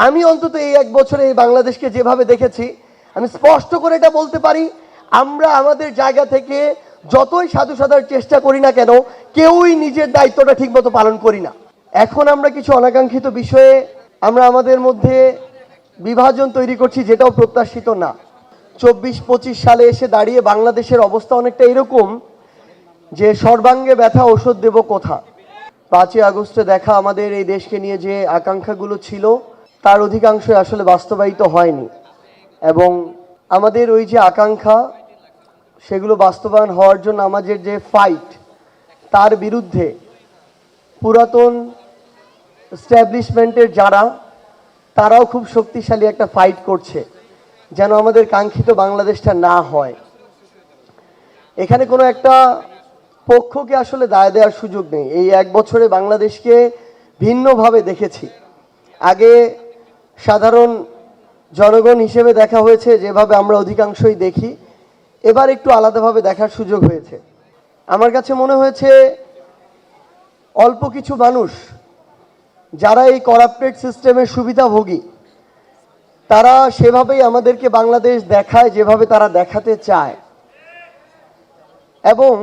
আমি অন্তত এই এক বছরে এই বাংলাদেশকে যেভাবে দেখেছি, আমি স্পষ্ট করে এটা বলতে পারি, আমরা আমাদের জায়গা থেকে যতই সাধু সাধার চেষ্টা করি না কেন, কেউই নিজের দায়িত্বটা ঠিকমতো পালন করি না। এখন আমরা কিছু অনাকাঙ্ক্ষিত বিষয়ে আমরা আমাদের মধ্যে বিভাজন তৈরি করছি, যেটাও প্রত্যাশিত না। 24-25 সালে এসে দাঁড়িয়ে বাংলাদেশের অবস্থা অনেকটা এরকম যে সর্বাঙ্গে ব্যথা ওষুধ দেব কোথা। 5ই আগস্টে দেখা আমাদের এই দেশকে নিয়ে যে আকাঙ্ক্ষাগুলো ছিল তার অধিকাংশই আসলে বাস্তবায়িত হয়নি, এবং আমাদের ওই যে আকাঙ্ক্ষা সেগুলো বাস্তবায়ন হওয়ার জন্য আমাদের যে ফাইট, তার বিরুদ্ধে পুরাতন এস্টাবলিশমেন্টের যারা, তারাও খুব শক্তিশালী একটা ফাইট করছে যেন আমাদের কাঙ্ক্ষিত বাংলাদেশটা না হয়। এখানে কোনো একটা পক্ষকে আসলে দায় দেওয়ার সুযোগ নেই। এই এক বছরে বাংলাদেশকে ভিন্নভাবে দেখেছি। আগে সাধারণ জনগণ হিসেবে দেখা হয়েছে, যেভাবে আমরা অধিকাংশই দেখি, এবার একটু আলাদাভাবে দেখার সুযোগ হয়েছে। আমার কাছে মনে হয়েছে অল্প কিছু মানুষ যারা এই করাপ্টেড সিস্টেমের সুবিধাভোগী, তারা সেভাবেই আমাদেরকে বাংলাদেশ দেখায় যেভাবে তারা দেখাতে চায়। এবং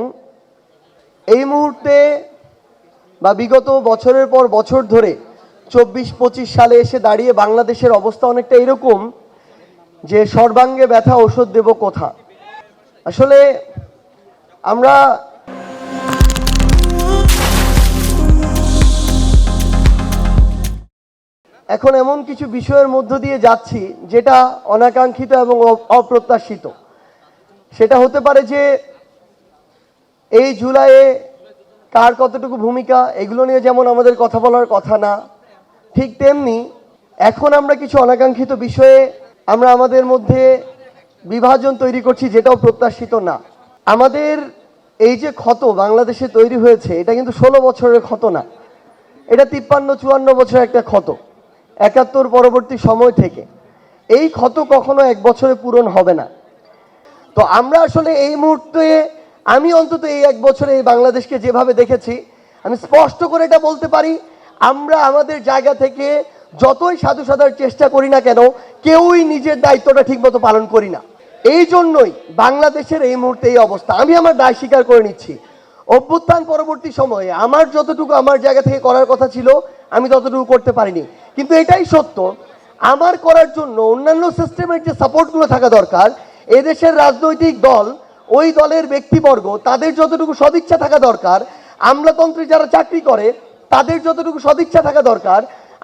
এই মুহূর্তে বা বিগত বছরের পর বছর ধরে 24-25 সালে এসে দাঁড়িয়ে বাংলাদেশের অবস্থা অনেকটা এরকম যে সর্বাঙ্গে ব্যথা ওষুধ দেব কোথা। আসলে আমরা এখন এমন কিছু বিষয়ের মধ্য দিয়ে যাচ্ছি যেটা অনাকাঙ্ক্ষিত এবং অপ্রত্যাশিত। সেটা হতে পারে যে এই জুলাইয়ে কার কতটুকু ভূমিকা, এগুলো নিয়ে যেমন আমাদের কথা বলার কথা না, ঠিক তেমনি এখন আমরা কিছু অনাকাঙ্ক্ষিত বিষয়ে আমরা আমাদের মধ্যে বিভাজন তৈরি করছি, যেটাও প্রত্যাশিত না। আমাদের এই যে ক্ষত বাংলাদেশে তৈরি হয়েছে, এটা কিন্তু 16 বছরের ক্ষত না, এটা 53-54 বছরের একটা ক্ষত, 71 পরবর্তী সময় থেকে। এই ক্ষত কখনো এক বছরে পূরণ হবে না। তো আমরা আসলে এই মুহূর্তে, আমি অন্তত এই এক বছরে এই বাংলাদেশকে যেভাবে দেখেছি, আমি স্পষ্ট করে এটা বলতে পারি, আমরা আমাদের জায়গা থেকে যতই সাধু সাধার চেষ্টা করি না কেন, কেউই নিজের দায়িত্বটা ঠিকমতো পালন করি না। এই জন্যই বাংলাদেশের এই মুহূর্তে এই অবস্থা। আমি আমার দায় স্বীকার করে নিচ্ছি, অভ্যুত্থান পরবর্তী সময়ে আমার যতটুকু আমার জায়গা থেকে করার কথা ছিল আমি ততটুকু করতে পারিনি। কিন্তু এটাই সত্য, আমার করার জন্য অন্যান্য সিস্টেমের যে সাপোর্টগুলো থাকা দরকার, এদেশের রাজনৈতিক দল, ওই দলের ব্যক্তিবর্গ, তাদের যতটুকু সদিচ্ছা থাকা দরকার, আমলাতন্ত্রে যারা চাকরি করে তাদের যতটুকু সদিচ্ছা থাকা দরকার,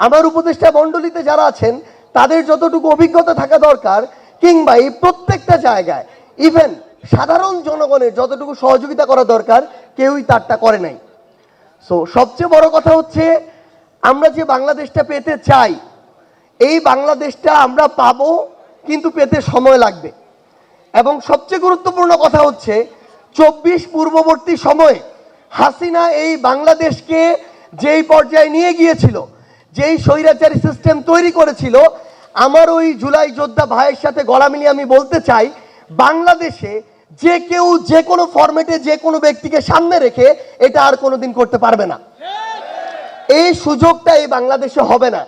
আমার উপদেষ্টা মণ্ডলীতে যারা আছেন তাদের যতটুকু অভিজ্ঞতা থাকা দরকার, কিংবা এই প্রত্যেকটা জায়গায় ইভেন সাধারণ জনগণের যতটুকু সহযোগিতা করা দরকার, কেউই তারটা করে নাই। সো সবচেয়ে বড় কথা হচ্ছে, আমরা যে বাংলাদেশটা পেতে চাই, এই বাংলাদেশটা আমরা পাবো, কিন্তু পেতে সময় লাগবে। এবং সবচেয়ে গুরুত্বপূর্ণ কথা হচ্ছে, 24 পূর্ববর্তী সময়ে হাসিনা এই বাংলাদেশকে যেই পর্যায়ে নিয়ে গিয়েছিল, যেই স্বৈরাচারী সিস্টেম তৈরি করেছিল, আমার ওই জুলাই যোদ্ধা ভাইয়ের সাথে গলা মিলিয়ে আমি বলতে চাই, বাংলাদেশে যে কেউ যে কোনো ফরম্যাটে যে কোনো ব্যক্তিকে সামনে রেখে এটা আর কোনোদিন করতে পারবে না। এই সুযোগটা এই বাংলাদেশে হবে না।